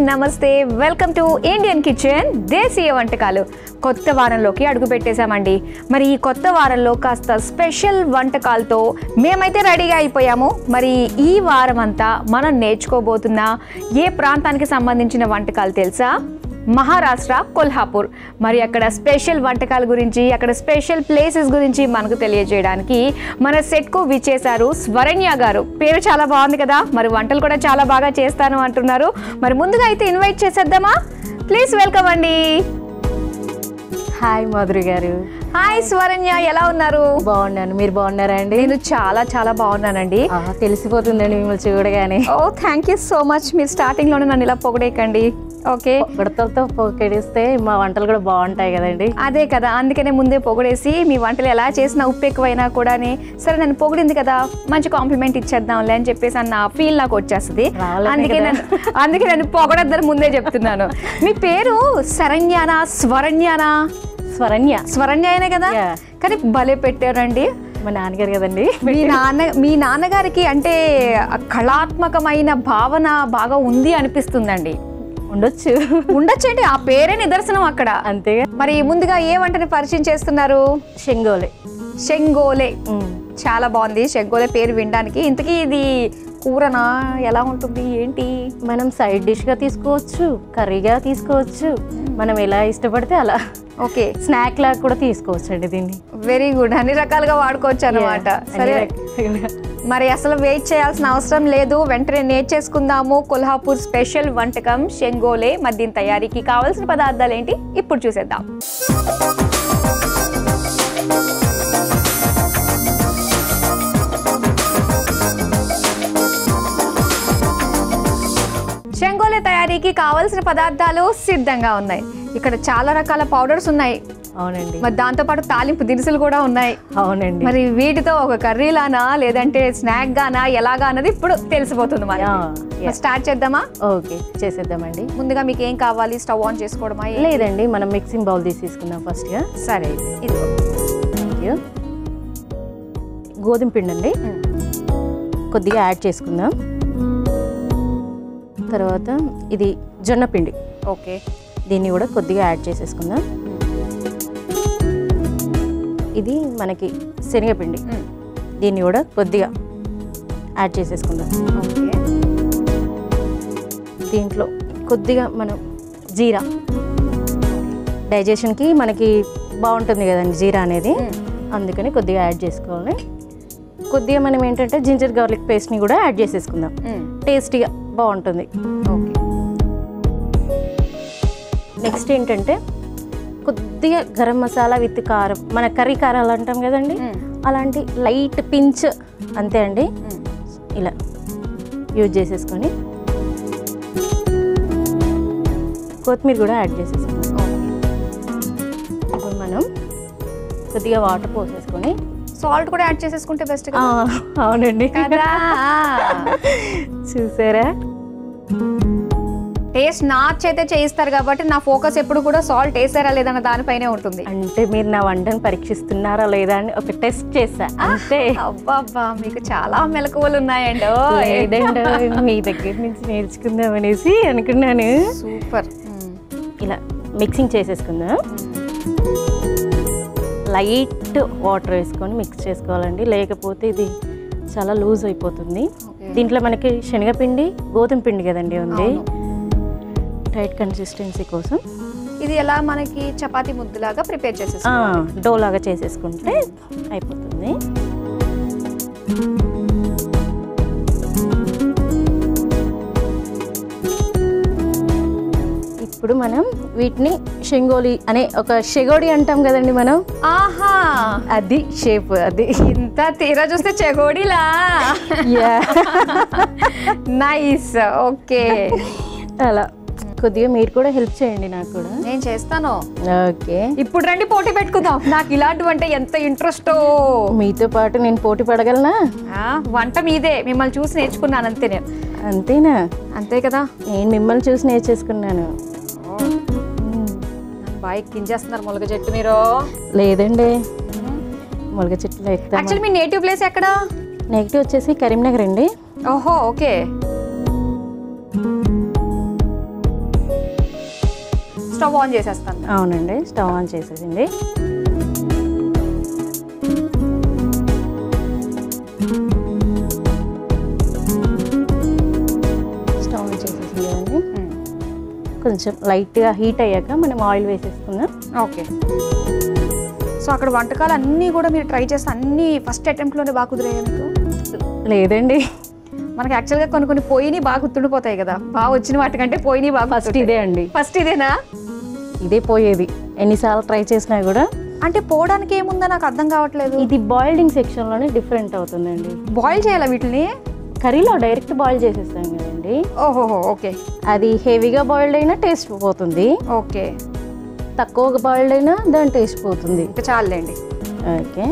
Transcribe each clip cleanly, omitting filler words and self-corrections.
నమస్తే welcome to Indian kitchen దేశీయ వంటకాలు కొత్త వారంలోకి అడుగు పెట్టేశామండి మరి ఈ కొత్త వారంలో కాస్త స్పెషల్ వంటకాలతో మేమైతే రెడీగా అయిపోయాము మరి ఈ వారం అంతా మనం నేర్చుకోబోతున్న ఏ ప్రాంతానికి సంబంధించిన వంటకాలు తెలుసా మహారాష్ట్ర కొల్హాపూర్ మరి అక్కడ స్పెషల్ వంటకాల గురించి అక్కడ స్పెషల్ ప్లేసెస్ గురించి మనకు తెలియజేయడానికి మన సెట్కు విచ్చేశారు స్వరణ్య గారు పేరు చాలా బాగుంది కదా మరి వంటలు కూడా చాలా బాగా చేస్తాను అంటున్నారు మరి ముందుగా అయితే ఇన్వైట్ చేసేద్దామా ప్లీజ్ వెల్కమ్ అండి హాయ్ మాధురి గారు హాయ్ స్వరణ్య ఎలా ఉన్నారు బాగున్నాను మీరు బాగున్నారా అండి నేను చాలా చాలా బాగున్నానండి తెలిసిపోతుందండి మిమ్మల్ని చూడగానే ఓ థ్యాంక్ యూ సో మచ్ మీరు స్టార్టింగ్లోనే నన్ను ఇలా పొగడేయకండి ఓకే పొగడతలతో పొగడేస్తే మా వంటలు కూడా బాగుంటాయి కదండి అదే కదా అందుకనే ముందే పొగడేసి మీ వంటలు ఎలా చేసినా ఉప్పు ఎక్కువైనా కూడా సరే నన్ను పొగిడింది కదా మంచి కాంప్లిమెంట్ ఇచ్చేద్దాంలే అని చెప్పేసి అన్న ఫీల్ నాకు వచ్చేస్తుంది అందుకే నన్ను పొగడద్దని ముందే చెప్తున్నాను మీ పేరు శరణ్యానా స్వరణ్యానా స్వరణ్యనే కదా కానీ భలే పెట్టారండి మా నాన్నగారు కదండి మీ నాన్నగారికి అంటే కళాత్మకమైన భావన బాగా ఉంది అనిపిస్తుందండి ఉండొచ్చు అండి ఆ పేరే నిదర్శనం అక్కడ అంతే మరి ముందుగా ఏ వంటని పరిచయం చేస్తున్నారు షెంగోలే చాలా బాగుంది షెంగోలే పేరు వినడానికి ఇంతకీ ఇది కూరనా ఎలా ఉంటుంది ఏంటి మనం సైడ్ డిష్ గా తీసుకోవచ్చు కర్రీగా తీసుకోవచ్చు మనం ఎలా ఇష్టపడితే అలా ఓకే స్నాక్ లాగా కూడా తీసుకోవచ్చు అండి దీన్ని వెరీ గుడ్ అన్ని రకాలుగా వాడుకోవచ్చు అన్నమాట సరే మరి అసలు వెయిట్ చేయాల్సిన అవసరం లేదు వెంటనే నేర్చేసుకుందాము కొల్హాపూర్ స్పెషల్ వంటకం షెంగోలే మరి దీని తయారీకి కావాల్సిన పదార్థాలు ఏంటి ఇప్పుడు చూసేద్దాం షెంగోలే తయారీకి కావాల్సిన పదార్థాలు సిద్ధంగా ఉన్నాయి ఇక్కడ చాలా రకాల పౌడర్స్ ఉన్నాయి అవునండి మరి దాంతో పాటు తాలింపు దినుసులు కూడా ఉన్నాయి అవునండి మరి వీటితో ఒక కర్రీలానా లేదంటే స్నాక్ గానా ఎలాగా అన్నది ఇప్పుడు తెలిసిపోతుంది మరి స్టార్ట్ చేద్దామా ఓకే చేసేద్దామండి ముందుగా మీకు ఏం కావాలి స్టవ్ ఆన్ చేసుకోవడమా లేదండి మనం మిక్సింగ్ బౌల్ తీసుకుందాం ఫస్ట్ గా సరే ఇది గోధుమ పిండి అండి కొద్దిగా యాడ్ చేసుకుందాం తర్వాత ఇది జొన్న పిండి ఓకే దీన్ని కూడా కొద్దిగా యాడ్ చేసేసుకుందాం ఇది మనకి శనగపిండి దీన్ని కూడా కొద్దిగా యాడ్ చేసేసుకుందాం దీంట్లో కొద్దిగా మనం జీరా డైజెషన్కి మనకి బాగుంటుంది కదండి జీరా అనేది అందుకని కొద్దిగా యాడ్ చేసుకోవాలి కొద్దిగా మనం ఏంటంటే జింజర్ గార్లిక్ పేస్ట్ని కూడా యాడ్ చేసేసుకుందాం టేస్టీగా బాగుంటుంది ఓకే నెక్స్ట్ ఏంటంటే కొద్దిగా గరం మసాలా విత్ కారం మన కర్రీ కారాలు అంటాం కదండి అలాంటి లైట్ పించ్ అంతే అండి ఇలా యూజ్ చేసేసుకొని కొత్తిమీర కూడా యాడ్ చేసేసుకుందాం ఇప్పుడు మనం కొద్దిగా వాటర్ పోసేసుకొని సాల్ట్ కూడా యాడ్ చేసేసుకుంటే బెస్ట్ అవునండి చూసారా టేస్ట్ నాచైతే చేయిస్తారు కాబట్టి నా ఫోకస్ ఎప్పుడు కూడా సాల్ట్ వేసారా లేదన్న దానిపైనే ఉంటుంది అంటే మీరు నా వంటను పరీక్షిస్తున్నారా లేదా అని ఒక టెస్ట్ చేసా అంతే అబ్బా మీకు చాలా మెలకువలు ఉన్నాయండి లేదండి మీ దగ్గర నుంచి నేర్చుకుందాం అనేసి అనుకున్నాను సూపర్ ఇలా మిక్సింగ్ చేసేసుకుందాం లైట్ వాటర్ వేసుకొని మిక్స్ చేసుకోవాలండి లేకపోతే ఇది చాలా లూజ్ అయిపోతుంది దీంట్లో మనకి శనగపిండి గోధుమ పిండి కదండి ఉంది టైట్ కన్సిస్టెన్సీ కోసం ఇది ఎలా మనకి చపాతీ ముద్దలాగా ప్రిపేర్ డో లాగా చేసేసుకుంటే అయిపోతుంది ఇప్పుడు మనం వీటిని షెంగోలి అనే ఒక షెగోడి అంటాం కదండి మనం ఆహా అది షేప్ అది ఇంత తీరా చూస్తే చెగోడిలా నైస్ ఓకే అలా కొద్దిగా మీరు కూడా హెల్ప్ చేయండి నాకు కూడా నేను చేస్తాను ఓకే ఇప్పుడు రండి పోటీ పెట్టుకుందాం నాకు ఇలాంటివంటే ఎంత ఇంట్రెస్టో మీతో పాటు నేను పోటీ పడగలనా వంట మీదే మిమ్మల్ని చూసి నేర్చుకున్నాను అంతే నేను అంతేనా అంతే కదా నేను మిమ్మల్ని చూసి నేర్చేసుకున్నాను బాగా ఎక్కించేస్తున్నారు ములగ చెట్టు మీరు లేదండి ములగ చెట్లు యాక్చువల్లీ మీ నేటివ్ ప్లేస్ ఎక్కడ నెగిటివ్ వచ్చేసి కరీంనగర్ అండి ఓహో ఓకే స్టవ్ ఆన్ చేసేస్తాను. అవునండి, స్టవ్ ఆన్ చేసేసింది. స్టవ్ ఆన్ చేసేసింది కదండి. కొంచెం లైట్గా హీట్ అయ్యాక మనం ఆయిల్ వేసేసుకుందాం. ఓకే. సో అక్కడ వంటకాలు అన్నీ కూడా మీరు ట్రై చేస్తే అన్నీ ఫస్ట్ అటెంప్ట్లోనే బాగా కుదిరాయా మీకు? లేదండి, మనకి యాక్చువల్గా కొన్ని పోయినాయి బాగా గుర్తుండిపోతాయి కదా, బాగా వచ్చిన వాటికంటే పోయినాయి బాగా. ఫస్ట్ ఇదే అండి. ఫస్ట్ ఇదేనా? ఇదే పోయేది, ఎన్నిసార్లు ట్రై చేసినా కూడా. అంటే పోవడానికి ఏముందో నాకు అర్థం కావట్లేదు. ఇది బాయిల్డింగ్ సెక్షన్లోనే డిఫరెంట్ అవుతుందండి. బాయిల్ చేయాలా వీటిని? కర్రీలో డైరెక్ట్ బాయిల్ చేసేస్తాం కదండి. ఓహోహో, ఓకే. అది హెవీగా బాయిల్డ్ అయినా టేస్ట్ పోతుంది, ఓకే. తక్కువగా బాయిల్డ్ అయినా దాని టేస్ట్ పోతుంది. ఇంకా చాలండి. ఓకే,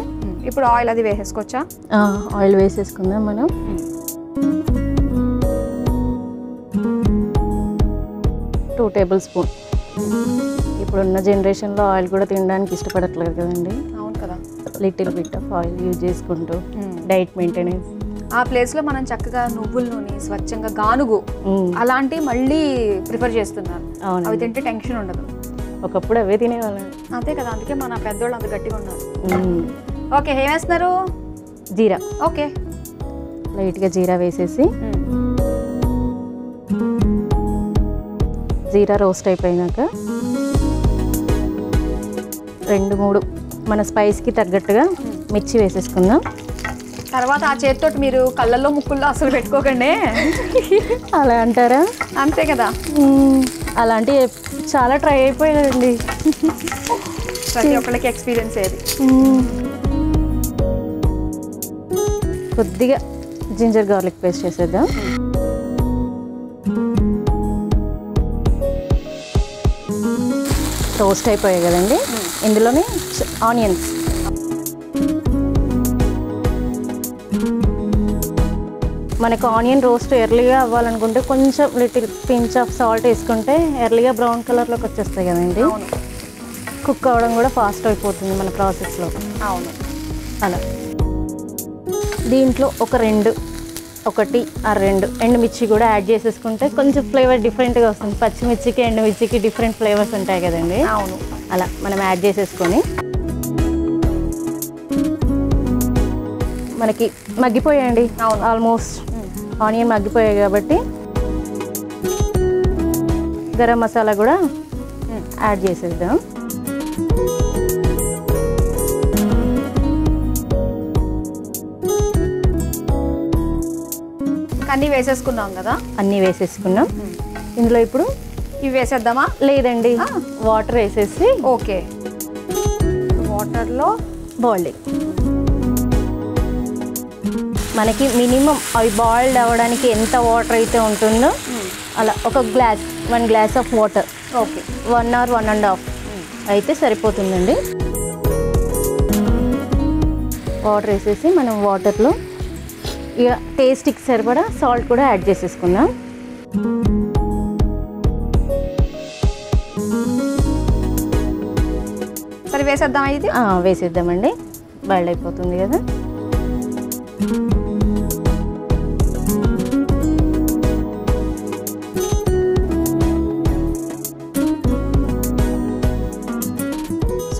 ఇప్పుడు ఆయిల్ అది వేసేసుకోవచ్చా? ఆయిల్ వేసేసుకుందాం మనం. 2 టేబుల్ స్పూన్. ఇప్పుడున్న జనరేషన్లో ఆయిల్ కూడా తినడానికి ఇష్టపడట్లేదు కదండి. అవును కదా. Little bit of oil use చేసుకుంటూ డైట్ మెయింటెనెన్స్. ఆ ప్లేస్లో మనం చక్కగా నువ్వుల నూనె, స్వచ్ఛంగా గానుగు అలాంటివి మళ్ళీ ప్రిఫర్ చేస్తున్నారు. అవి తింటే టెన్షన్ ఉండదు. ఒకప్పుడు అవే తినేవాళ్ళం. అంతే కదా, అందుకే మన పెద్దోళ్ళు అంత గట్టిగా ఉన్నారు. ఓకే, ఏం వేస్తున్నారు? జీరా. ఓకే, లైట్గా జీరా వేసేసి, జీరా రోస్ట్ అయిపోయినాక 2-3 మన స్పైస్కి తగ్గట్టుగా మిర్చి వేసేసుకుందాం. తర్వాత ఆ చేతితో మీరు కళ్ళల్లో ముక్కుల్లో అసలు పెట్టుకోకండి. అలా అంటారా? అంతే కదా. అలాంటివి చాలా ట్రై అయిపోయాయండి. ప్రతి ఒక్కరికి ఎక్స్పీరియన్స్ ఏది. కొద్దిగా జింజర్ గార్లిక్ పేస్ట్ చేసేద్దాం. రోస్ట్ అయిపోయాయి కదండి, ఇందులోనే ఆనియన్స్. మనకు ఆనియన్ రోస్ట్ ఎర్లీగా అవ్వాలనుకుంటే కొంచెం లిటిల్ పించ్ ఆఫ్ సాల్ట్ వేసుకుంటే ఎర్లీగా బ్రౌన్ కలర్లోకి వచ్చేస్తాయి కదండి. కుక్ అవ్వడం కూడా ఫాస్ట్ అయిపోతుంది మన ప్రాసెస్లో. అవును. అలా దీంట్లో 1 ఆ 2 ఎండుమిర్చి కూడా యాడ్ చేసేసుకుంటే కొంచెం ఫ్లేవర్ డిఫరెంట్గా వస్తుంది. పచ్చిమిర్చికి ఎండుమిర్చికి డిఫరెంట్ ఫ్లేవర్స్ ఉంటాయి కదండి. అవును. అలా మనం యాడ్ చేసేసుకొని మనకి మగ్గిపోయాయండి. ఆల్మోస్ట్ ఆనియన్ మగ్గిపోయాయి కాబట్టి గరం మసాలా కూడా యాడ్ చేసేద్దాం. అన్నీ వేసేసుకున్నాం కదా. అన్నీ వేసేసుకున్నాం. ఇందులో ఇప్పుడు ఇవి వేసేద్దామా? లేదండి, వాటర్ వేసేసి. ఓకే, వాటర్లో బాయిల్డింగ్. మనకి మినిమం అవి బాయిల్డ్ అవ్వడానికి ఎంత వాటర్ అయితే ఉంటుందో అలా 1 glass of water. Okay, 1 or 1.5 అయితే సరిపోతుందండి. వాటర్ వేసేసి మనం వాటర్లో ఇక టేస్ట్కి సరిపడా సాల్ట్ కూడా యాడ్ చేసేసుకుందాం. సరే వేసేద్దాం. ఇది వేసేద్దామండి, బాయిల్డ్ అయిపోతుంది కదా.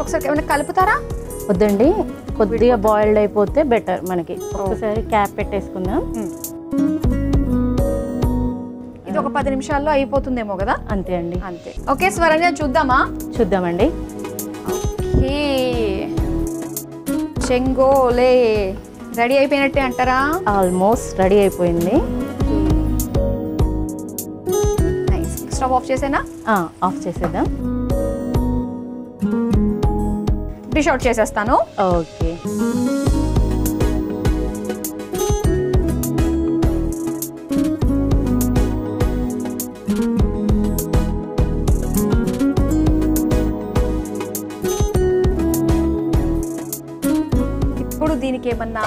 ఒకసారి ఏమైనా కలుపుతారా? వద్దండి, కొద్దిగా బాయిల్డ్ అయిపోతే బెటర్ మనకి. ఒకసారి క్యాప్ పెట్టేసుకుందాం. ఇది ఒక 10 నిమిషాల్లో అయిపోతుందేమో కదా. అంతే అండి, అంతే. ఓకే స్వరణ్య, చూద్దామా? చూద్దామండి. ఓకే, చెంగోలే రెడీ అయిపోయినట్టే అంటారా? ఆల్మోస్ట్ రెడీ అయిపోయింది. నైస్. స్టవ్ ఆఫ్ చేసేనా? ఆఫ్ చేసేద్దాం. డిష్ అవుట్ చేసేస్తాను. ఓకే, ఇప్పుడు దీనికి ఏమన్నా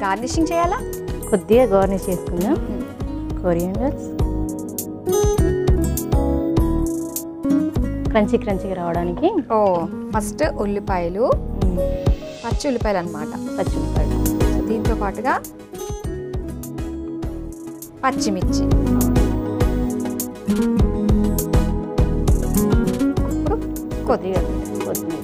గార్నిషింగ్ చేయాలా? కొద్దిగా గార్నిష్ చేసుకుందాం. కొరియాండర్స్ క్రంచీగా రావడానికి. ఫస్ట్ ఉల్లిపాయలు, పచ్చి ఉల్లిపాయలు అనమాట. పచ్చి ఉల్లిపాయలు. దీంతో పాటుగా పచ్చిమిర్చి. కొద్దిగా కొత్తిమీర.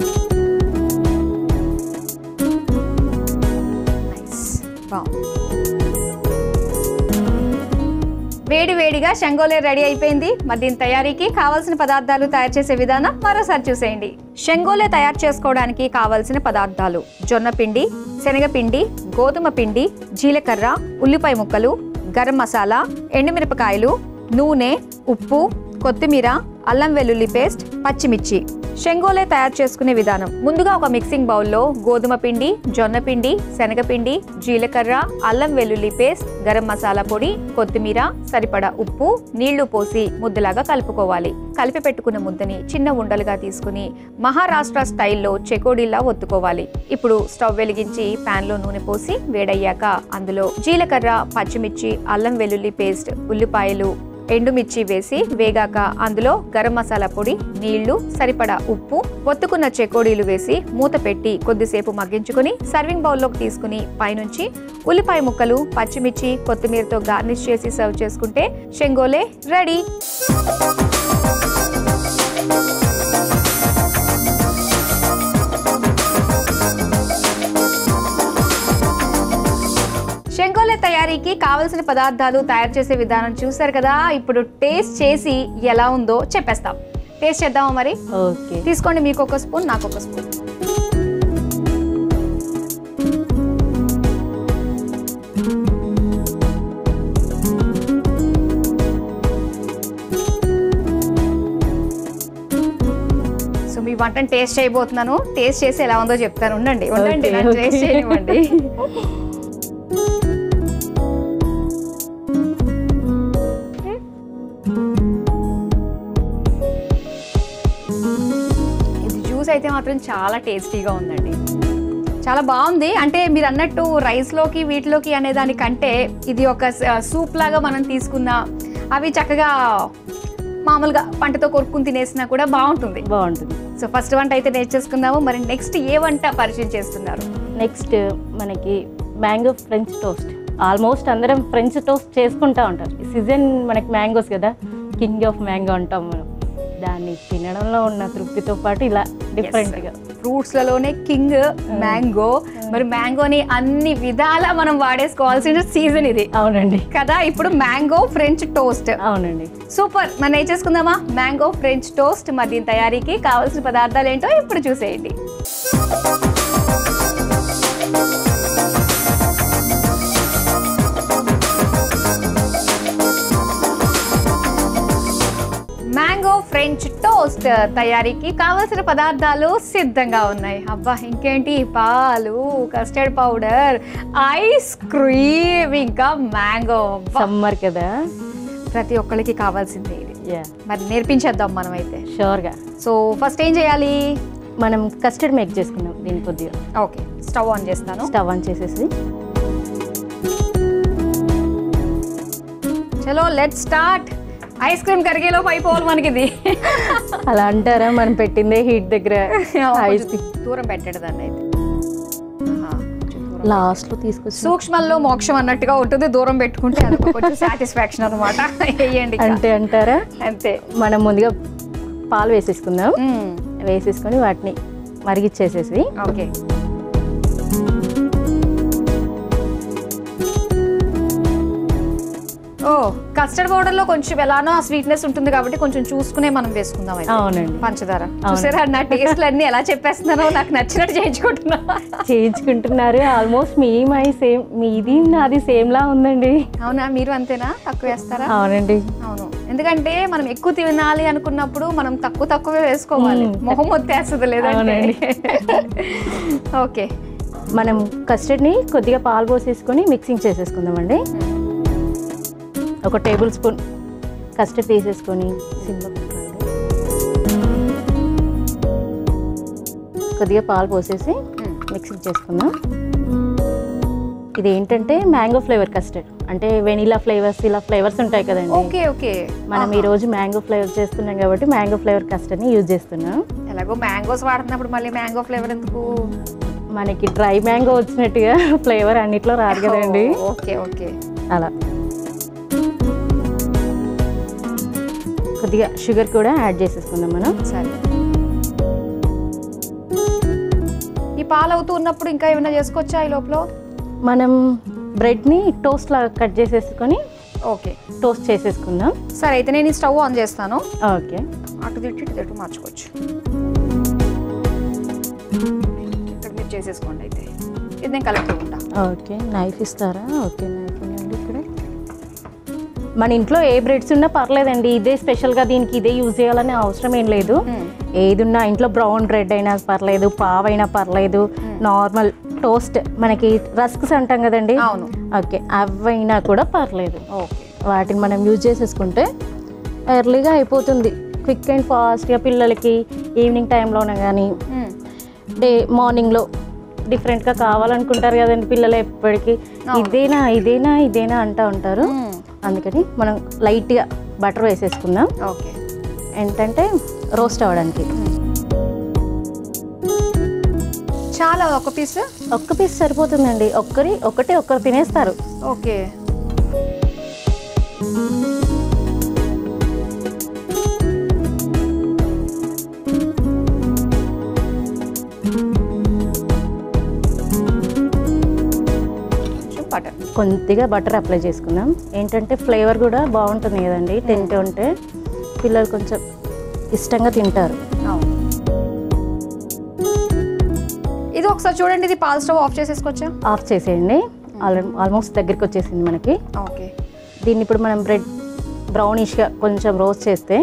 వేడి వేడిగా శంగోలే రెడీ అయిపోయింది. మరి దీని తయారీకి కావాల్సిన పదార్థాలు తయారు చేసే విధానం మరోసారి చూసేయండి. శంగోలే తయారు చేసుకోవడానికి కావాల్సిన పదార్థాలు: జొన్న పిండి, శనగపిండి, గోధుమ పిండి, జీలకర్ర, ఉల్లిపాయ ముక్కలు, గరం మసాలా, ఎండుమిరపకాయలు, నూనె, ఉప్పు, కొత్తిమీర, అల్లం వెల్లుల్లి పేస్ట్, పచ్చిమిర్చి. శంగోలే తయారు చేసుకునే విధానం: ముందుగా ఒక మిక్సింగ్ బౌల్లో గోధుమ పిండి, జొన్న పిండి, శనగపిండి, జీలకర్ర, అల్లం వెల్లుల్లి పేస్ట్, గరం మసాలా పొడి, కొత్తిమీర, సరిపడా ఉప్పు, నీళ్లు పోసి ముద్దలాగా కలుపుకోవాలి. కలిపి పెట్టుకున్న ముద్దని చిన్న ఉండలుగా తీసుకుని మహారాష్ట్ర స్టైల్లో చెకోడీలా ఒత్తుకోవాలి. ఇప్పుడు స్టవ్ వెలిగించి ప్యాన్ లో నూనె పోసి వేడయ్యాక అందులో జీలకర్ర, పచ్చిమిర్చి, అల్లం వెల్లుల్లి పేస్ట్, ఉల్లిపాయలు, ఎండుమిర్చి వేసి వేగాక అందులో గరం మసాలా పొడి, నీళ్లు, సరిపడా ఉప్పు, ఒత్తుకున్న చెకోడీలు వేసి మూత పెట్టి కొద్దిసేపు మగ్గించుకుని సర్వింగ్ బౌల్లోకి తీసుకుని పైనుంచి ఉల్లిపాయ ముక్కలు, పచ్చిమిర్చి, కొత్తిమీరతో గార్నిష్ చేసి సర్వ్ చేసుకుంటే శంగోలే రెడీ. శంగోలే తయారీకి కావలసిన పదార్థాలు తయారు చేసే విధానం చూసారు కదా. ఇప్పుడు టేస్ట్ చేసి ఎలా ఉందో చెప్పేస్తాం. టేస్ట్ చేద్దామా మరి? ఓకే, తీసుకోండి. మీకు ఒక స్పూన్, నాకు ఒక స్పూన్. సో మీ వంటను టేస్ట్ చేయబోతున్నాను. టేస్ట్ చేసి ఎలా ఉందో చెప్తాను. ఉండండి ఉండండి, నన్ను టేస్ట్ చేయనివ్వండి. అయితే మాత్రం చాలా టేస్టీగా ఉందండి. చాలా బాగుంది. అంటే మీరు అన్నట్టు రైస్లోకి వీటిలోకి అనే దానికంటే ఇది ఒక సూప్ లాగా మనం తీసుకున్న అవి చక్కగా మామూలుగా పంటతో కొరుక్కుని తినేసినా కూడా బాగుంటుంది. సో ఫస్ట్ వంట అయితే నేర్చేసుకుందాము. మరి నెక్స్ట్ ఏ వంట పరిచయం చేస్తున్నారు? నెక్స్ట్ మనకి మ్యాంగో ఫ్రెంచ్ టోస్ట్. ఆల్మోస్ట్ అందరం ఫ్రెంచ్ టోస్ట్ చేసుకుంటా ఉంటారు. ఈ సీజన్ మనకి మ్యాంగోస్ కదా, కింగ్ ఆఫ్ మ్యాంగో అంటాం మనం. దాన్ని తినడంలో ఉన్న తృప్తితో పాటు ఇలా డిఫరెంట్గా ఫ్రూట్స్లలోనే కింగ్ మ్యాంగో. మరి మ్యాంగోని అన్ని విధాలా మనం వాడేసుకోవాల్సిన సీజన్ ఇది. అవునండి కదా. ఇప్పుడు మ్యాంగో ఫ్రెంచ్ టోస్ట్. అవునండి, సూపర్. మనం ఏం చేసుకుందామా? Mango French toast. మరి దీని తయారీకి కావాల్సిన పదార్థాలు ఏంటో ఇప్పుడు చూసేయండి. మ్యాంగో ఫ్రెంచ్ టోస్ట్ తయారీకి కావలసిన పదార్థాలు సిద్ధంగా ఉన్నాయి. అబ్బా ఇంకేంటి, పాలు, కస్టర్డ్ పౌడర్, ఐస్ క్రీమ్, ఇంకా మ్యాంగో. సమ్మర్ కదా, ప్రతి ఒక్కరికి కావాల్సిందే ఇది. మరి నేర్పించేద్దాం మనం అయితే షూర్గా. సో ఫస్ట్ ఏం చేయాలి? మనం కస్టర్డ్ మేక్ చేసుకుందాం దీని కొద్దిగా. ఓకే, స్టవ్ ఆన్ చేస్తాను. స్టవ్ ఆన్ చేసేసి చలో లెట్స్ స్టార్ట్. ఐస్ క్రీమ్ కరిగేలోపు అయిపోవాలి మనకి ఇది. అలా అంటారా? మనం పెట్టిందే హీట్ దగ్గర ఐస్ దూరం పెట్టాడు దాన్ని అయితే. లాస్ట్ లో తీసుకొచ్చి సూక్ష్మంలో మోక్షం అన్నట్టుగా ఉంటుంది. దూరం పెట్టుకుంటే అది కొంచెం సాటిస్ఫాక్షన్ అనమాట. వేయండి అంటే అంటారా? అంతే. మనం ముందుగా పాలు వేసేసుకుందాం. వేసేసుకొని వాటిని మరిగిచ్చేసేసి. ఓకే, ఓ కస్టర్డ్ పౌడర్ లో కొంచెం ఎలానో ఆ స్వీట్నెస్ ఉంటుంది కాబట్టి కొంచెం చూసుకునే మనం వేసుకుందాం. అవునండి, పంచదార. చూసారా నా టేస్ట్లు అన్ని ఎలా చెప్పేస్తున్నారో, నాకు నచ్చినట్టు చేయించుకుంటున్నారు. ఆల్మోస్ట్ మై సేమ్, మీది నాది సేమ్ లా ఉందండి. అవునా? మీరు అంతేనా? తక్కువ వేస్తారా? అవునండి. అవును, ఎందుకంటే మనం ఎక్కువ తినాలి అనుకున్నప్పుడు మనం తక్కువే వేసుకోవాలి. మొహం వచ్చేస్తుంది లేదండి. ఓకే, మనం కస్టర్డ్ని కొద్దిగా పాలు పోసేసుకొని మిక్సింగ్ చేసేసుకుందామండి. ఒక టేబుల్ స్పూన్ కస్టర్డ్ తీసేసుకొని సిమ్లో పెట్టుకోండి. కొద్దిగా పాలు పోసేసి మిక్సింగ్ చేసుకుందాం. ఇది ఏంటంటే మ్యాంగో ఫ్లేవర్ కస్టర్డ్, అంటే వెనీలా ఫ్లేవర్స్, ఇలా ఫ్లేవర్స్ ఉంటాయి కదండి. Okay okay. మనం ఈ రోజు మ్యాంగో ఫ్లేవర్ చేస్తున్నాం కాబట్టి మ్యాంగో ఫ్లేవర్ కస్టర్డ్ని యూజ్ చేస్తున్నాం. ఎలాగో మ్యాంగోస్ వాడుతున్నప్పుడు మళ్ళీ మ్యాంగో ఫ్లేవర్ ఎందుకు? మనకి డ్రై మ్యాంగో వచ్చినట్టుగా ఫ్లేవర్ అన్నిట్లో రాదు కదండి. Okay okay. అలా కొద్దిగా షుగర్ కూడా యాడ్ చేసేసుకుందాం మనం. సరే, పాలు అవుతూ ఉన్నప్పుడు ఇంకా ఏమైనా చేసుకోవచ్చా ఈ లోపల? మనం బ్రెడ్ని టోస్ట్ లాగా కట్ చేసేసుకొని ఓకే టోస్ట్ చేసేసుకుందాం. సరే అయితే నేను ఈ స్టవ్ ఆన్ చేస్తాను. ఓకే, అటు తిట్టి ఇటు తిట్టు మార్చుకోవచ్చు. ఇక్కడ మీరు చేసేసుకోండి. అయితే ఇది నేను కలుపుతూ ఉంటా. ఓకే, నైఫ్ ఇస్తారా? ఓకే, నైఫ్ ఉందండి ఇక్కడ. మన ఇంట్లో ఏ బ్రెడ్స్ ఉన్నా పర్లేదండి, ఇదే స్పెషల్గా దీనికి ఇదే యూజ్ చేయాలనే అవసరం ఏం లేదు. ఏది ఉన్నా ఇంట్లో బ్రౌన్ బ్రెడ్ అయినా పర్లేదు, పావైనా పర్లేదు, నార్మల్ టోస్ట్ మనకి రస్క్స్ అంటాం కదండి, అవును, ఓకే, అవైనా కూడా పర్లేదు. ఓకే, వాటిని మనం యూజ్ చేసేసుకుంటే ఎర్లీగా అయిపోతుంది, క్విక్ అండ్ ఫాస్ట్గా. పిల్లలకి ఈవినింగ్ టైంలోనే కానీ మార్నింగ్లో డిఫరెంట్గా కావాలనుకుంటారు కదండి పిల్లలు, ఎప్పటికీ ఇదేనా ఇదేనా ఇదేనా అంటూ ఉంటారు. అందుకని మనం లైట్గా బటర్ వేసేసుకుందాం. ఓకే, ఏంటంటే రోస్ట్ అవ్వడానికి. చాలా ఒక్క పీస్ సరిపోతుందండి. ఒకరు తినేస్తారు. ఓకే, కొద్దిగా బటర్ అప్లై చేసుకుందాం. ఏంటంటే ఫ్లేవర్ కూడా బాగుంటుంది కదండి, తింటూ ఉంటే పిల్లలు కొంచెం ఇష్టంగా తింటారు. ఇది ఒకసారి చూడండి, ఇది పాల్ స్టవ్ ఆఫ్ చేసేసుకోవచ్చా? ఆఫ్ చేసేయండి. ఆల్మోస్ట్ దగ్గరికి వచ్చేసింది మనకి. ఓకే, దీన్ని ఇప్పుడు మనం బ్రెడ్ బ్రౌనిష్గా కొంచెం రోస్ట్ చేస్తే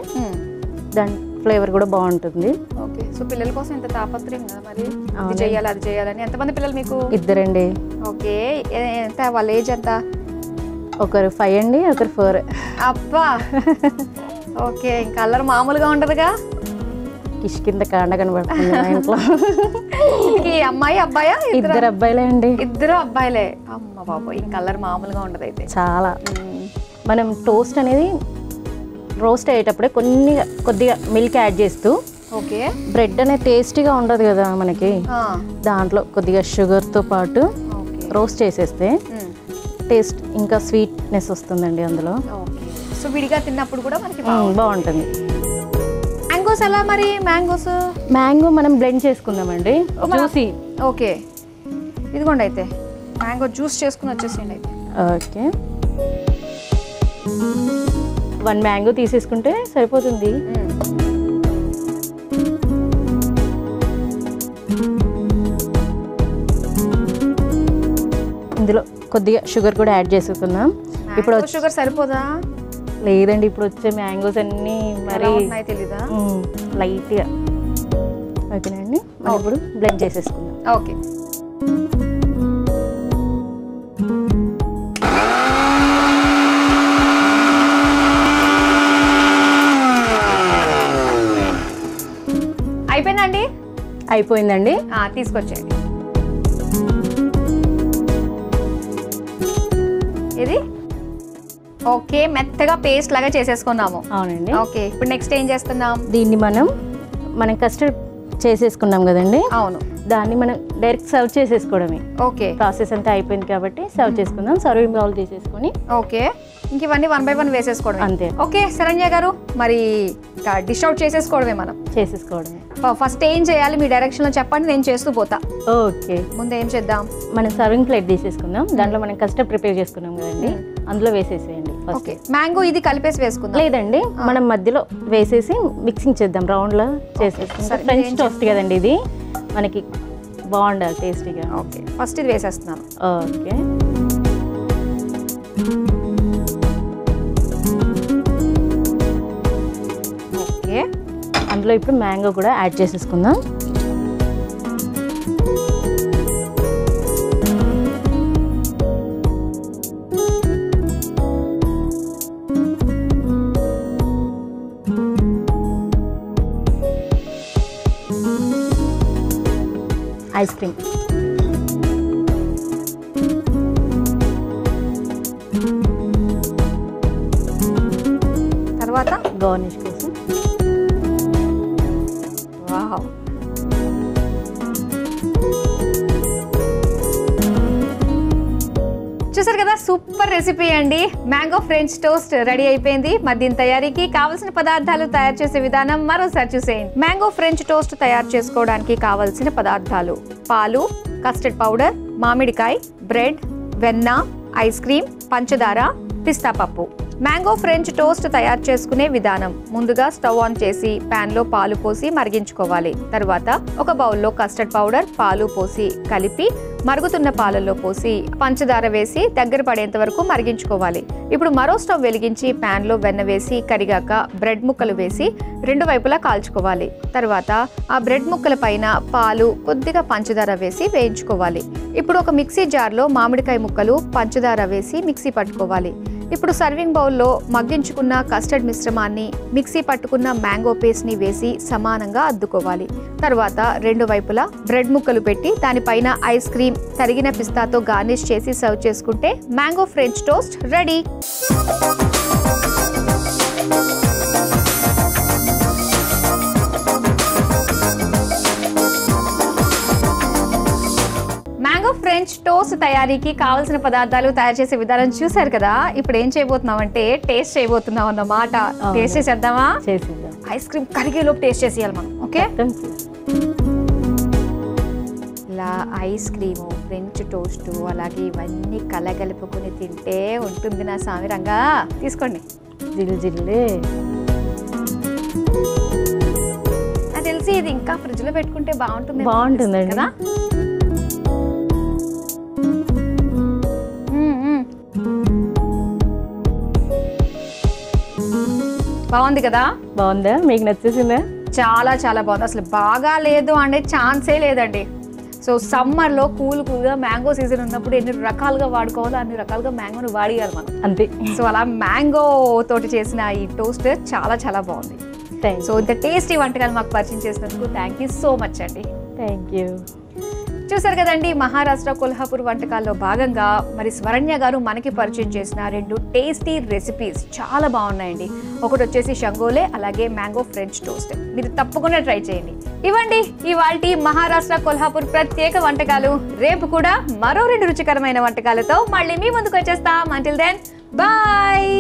దాని ఫ్లేవర్ కూడా బాగుంటుంది. ఓకే, సో పిల్లల కోసం ఇంత తాపత్రయం కదా మరి, ఇది చేయాలి అది చేయాలని. ఎంతమంది పిల్లలు మీకు? 2 అండి. ఓకే, ఎంత వాళ్ళ ఏజ్ ఎంత? ఒకరు 5 అండి, ఒకరు 4. అబ్బా, ఓకే, ఇంకా అల్లరి మామూలుగా ఉండదుగా. కిష్కింద కాండ కనబడుతుంది మా ఇంట్లో. అమ్మాయి అబ్బాయా? 2 అబ్బాయిలే అండి. 2 అబ్బాయిలే. అమ్మ బాబు, ఇంకా అల్లరి మామూలుగా ఉండదు అయితే. చాలా. మనం టోస్ట్ అనేది రోస్ట్ అయ్యేటప్పుడే కొద్దిగా మిల్క్ యాడ్ చేస్తూ, ఓకే, బ్రెడ్ అనేది టేస్టీగా ఉండదు కదా మనకి, దాంట్లో కొద్దిగా షుగర్తో పాటు రోస్ట్ చేసేస్తే టేస్ట్ ఇంకా స్వీట్నెస్ వస్తుందండి అందులో. సో విడిగా తిన్నప్పుడు కూడా మనకి బాగుంటుంది. మ్యాంగోస్ ఎలా మరి? మ్యాంగో మనం బ్లెండ్ చేసుకుందామండి, జ్యూసీ. ఓకే, ఇదిగోండి అయితే మ్యాంగో జ్యూస్ చేసుకుని వచ్చేసేయండి అయితే. ఓకే, 1 మ్యాంగో తీసేసుకుంటే సరిపోతుంది. ఇందులో కొద్దిగా షుగర్ కూడా యాడ్ చేసుకుందాం. ఇప్పుడు షుగర్ సరిపోదా? లేదండి, ఇప్పుడు వచ్చే మ్యాంగోస్ అన్నీ మరి తెలీదా, లైట్గా. ఓకేనండి, ఇప్పుడు బ్లెండ్ చేసేసుకుందాం. ఓకే, అయిపోయిందండి. తీసుకొచ్చేయండి. ఇది ఓకే, మెత్తగా పేస్ట్ లాగా చేసేసుకున్నాము. అవునండి. ఓకే, ఇప్పుడు నెక్స్ట్ ఏం చేస్తున్నాం? దీన్ని మనం కస్టర్డ్ చేసేసుకున్నాం కదండి. అవును, దాన్ని మనం డైరెక్ట్ సర్వ్ చేసేసుకోవడమే. ఓకే, ప్రాసెస్ అంతా అయిపోయింది కాబట్టి సర్వ్ చేసుకుందాం. సర్వింగ్ బౌల్ తీసేసుకొని ఓకే, ఇంక ఇవన్నీ 1 by 1 వేసేసుకోవడం అంతే. ఓకే శరణ్య గారు, మరి డిష్ అవుట్ చేసేసుకోవడమే. మనం చేసేసుకోవడమే. ఫస్ట్ ఏం చేయాలి మీ డైరెక్షన్ లో చెప్పండి, నేను చేస్తూ పోతా. ఓకే, ముందు ఏం చేద్దాం? మనం సర్వింగ్ ప్లేట్ తీసేసుకుందాం. దాంట్లో మనం కస్టర్డ్ ప్రిపేర్ చేసుకున్నాం కదండి, అందులో వేసేసేయండి. ఓకే, మ్యాంగో ఇది కలిపేసి వేసుకుందాం. లేదండి, మనం మధ్యలో వేసేసి మిక్సింగ్ చేద్దాం, రౌండ్ లో చేసేసుకుంటాం. ఫ్రెంచ్ టోస్ట్ కదండి ఇది, మనకి బాగుండాలి టేస్టీగా. ఓకే, ఫస్ట్ ఇది వేసేస్తున్నాను. ఓకే, ఓకే, అందులో ఇప్పుడు మ్యాంగో కూడా యాడ్ చేసేసుకుందాం. ఐస్ క్రీమ్, తర్వాత గార్నిష్ కోసం. వావ్, చూసారు కదా సూపర్ రెసిపీ అండి. మ్యాంగో ఫ్రెంచ్ టోస్ట్ రెడీ అయిపోయింది. మరి దీని తయారీకి కావాల్సిన పదార్థాలు, తయారు చేసే విధానం మరోసారి చూసేయండి. మ్యాంగో ఫ్రెంచ్ టోస్ట్ తయారు చేసుకోవడానికి కావాల్సిన పదార్థాలు: పాలు, కస్టర్డ్ పౌడర్, మామిడికాయ, బ్రెడ్, వెన్న, ఐస్ క్రీమ్, పంచదార, పిస్తా పప్పు. మ్యాంగో ఫ్రెంచ్ టోస్ట్ తయారు చేసుకునే విధానం: ముందుగా స్టవ్ ఆన్ చేసి ప్యాన్ లో పాలు పోసి మరిగించుకోవాలి. తర్వాత ఒక బౌల్లో కస్టర్డ్ పౌడర్, పాలు పోసి కలిపి మరుగుతున్న పాలల్లో పోసి పంచదార వేసి దగ్గర పడేంత వరకు మరిగించుకోవాలి. ఇప్పుడు మరో స్టవ్ వెలిగించి ప్యాన్ లో వెన్న వేసి కరిగాక బ్రెడ్ ముక్కలు వేసి రెండు వైపులా కాల్చుకోవాలి. తర్వాత ఆ బ్రెడ్ ముక్కల పైన పాలు, కొద్దిగా పంచదార వేసి వేయించుకోవాలి. ఇప్పుడు ఒక మిక్సీ జార్లో మామిడికాయ ముక్కలు, పంచదార వేసి మిక్సీ పట్టుకోవాలి. ఇప్పుడు సర్వింగ్ బౌల్లో మగ్గించుకున్న కస్టర్డ్ మిశ్రమాన్ని, మిక్సీ పట్టుకున్న మ్యాంగో పేస్ట్ ని వేసి సమానంగా అద్దుకోవాలి. తర్వాత రెండు వైపులా బ్రెడ్ ముక్కలు పెట్టి దానిపైన ఐస్ క్రీమ్, తరిగిన పిస్తాతో గార్నిష్ చేసి సర్వ్ చేసుకుంటే mango French toast ready. Mango French toast తయారీకి కావాల్సిన పదార్థాలు, తయారు చేసే విధానం చూసారు కదా. ఇప్పుడు ఏం చేయబోతున్నాం అంటే టేస్ట్ చేయబోతున్నాం అన్నమాట. టేస్ట్ చేసేద్దామా? ఐస్ క్రీమ్ కరిగేలోపు టేస్ట్ చేసేయాలి మనం. ఓకే, ఇలా ఐస్ క్రీము, ఫ్రెంచ్ టోస్ట్, అలాగే ఇవన్నీ కలగలుపుకొని తింటే ఉంటుంది నా స్వామి రంగా. తీసుకోండి. జిల్ జిల్లే. నాకు తెలిసి ఇది ఇంకా ఫ్రిడ్జ్ లో పెట్టుకుంటే బాగుంటుంది. బాగుంటుందండి కదా. బాగుంది కదా. బాగుందా? మీకు నచ్చేసిందా? చాలా చాలా బాగుంది. అసలు బాగా లేదు అనే ఛాన్సే లేదండి. సో సమ్మర్లో కూల్గా మ్యాంగో సీజన్ ఉన్నప్పుడు ఎన్ని రకాలుగా వాడుకోవాలో అన్ని రకాలుగా మ్యాంగోని వాడియాలి మనం, అంతే. సో అలా మ్యాంగో తోటి చేసిన ఈ టోస్ట్ చాలా చాలా బాగుంది. సో ఇంత టేస్టీ వంటకాలు మాకు పరిచయం చేసినందుకు థ్యాంక్ యూ సో మచ్ అండి. Thank you. చూసారు కదండి, మహారాష్ట్ర కొల్హాపూర్ వంటకాల్లో భాగంగా మరి స్వరణ్య గారు మనకి పరిచయం చేసిన రెండు టేస్టీ రెసిపీస్ చాలా బాగున్నాయండి. ఒకటి వచ్చేసి షంగోలే, అలాగే మ్యాంగో ఫ్రెంచ్ టోస్ట్. మీరు తప్పకుండా ట్రై చేయండి. ఇవ్వండి ఇవాల్టి మహారాష్ట్ర కొల్హాపూర్ ప్రత్యేక వంటకాలు. రేపు కూడా మరో రెండు రుచికరమైన వంటకాలతో మళ్ళీ మీ ముందుకు వచ్చేస్తాం. Until then bye.